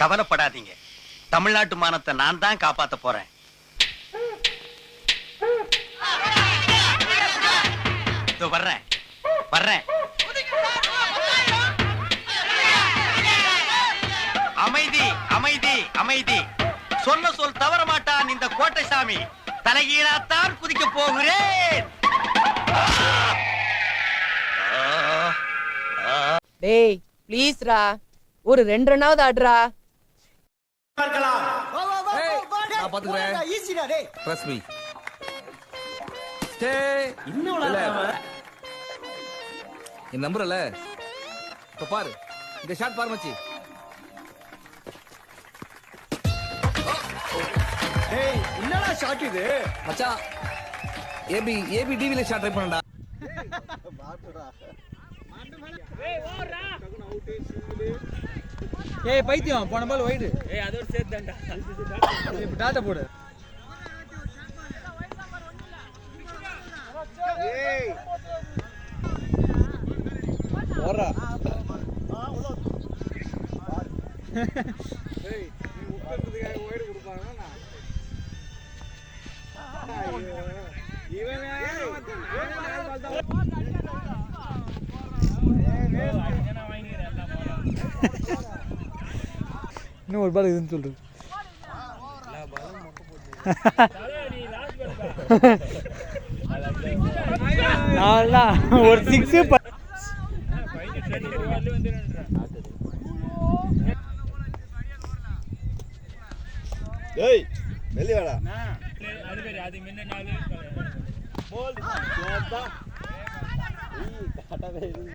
கவலைப்படாதீங்க, தமிழ்நாட்டு மானத்தை நான் தான் காப்பாத்த போறேன். வர்றேன் வர்றேன். அமைதி அமைதி அமைதி. சொன்ன சொல் தவற மாட்டான் இந்த கோட்டை சாமி. தலைகீழாத்தான் குதிக்க போகிறேன். டேய் ப்ளீஸ் ரா, ஒரு 2 ரன்னாவது ஆடுறா. நான் பாத்துக்கிறேன். ஈஸிடா டேய். Trust me. ஸ்டே. இன்னும் இந்த நம்பர் இல்ல. இப்ப பாரு. இந்த ஷாட் பாரு மச்சி. டேய் என்னடா ஷாட் இது? மச்சான் ஏபி டிவில ஷாட் ட்ரை பண்ணடா. பாத்துடா. ஏய் ஓடுடா. Out single. ஏய் பைத்தியம் போன பால் வைடு. ஏய் அது ஒரு சேட் தான்டா. இப்ப டாட்டா போடு. ஏய் ஓடுடா. ஏய் நீ உட்கார்ந்ததுக்காக வைடு கொடுப்பாங்கனா இவனே இன்னும் ஒரு பால் இதுன்னு சொல்றது. ஒரு 6 ஏய் வெளிய வாடா. அது பேரு அது முன்ன 4 போல். ஏதா. ஈ காட்டவே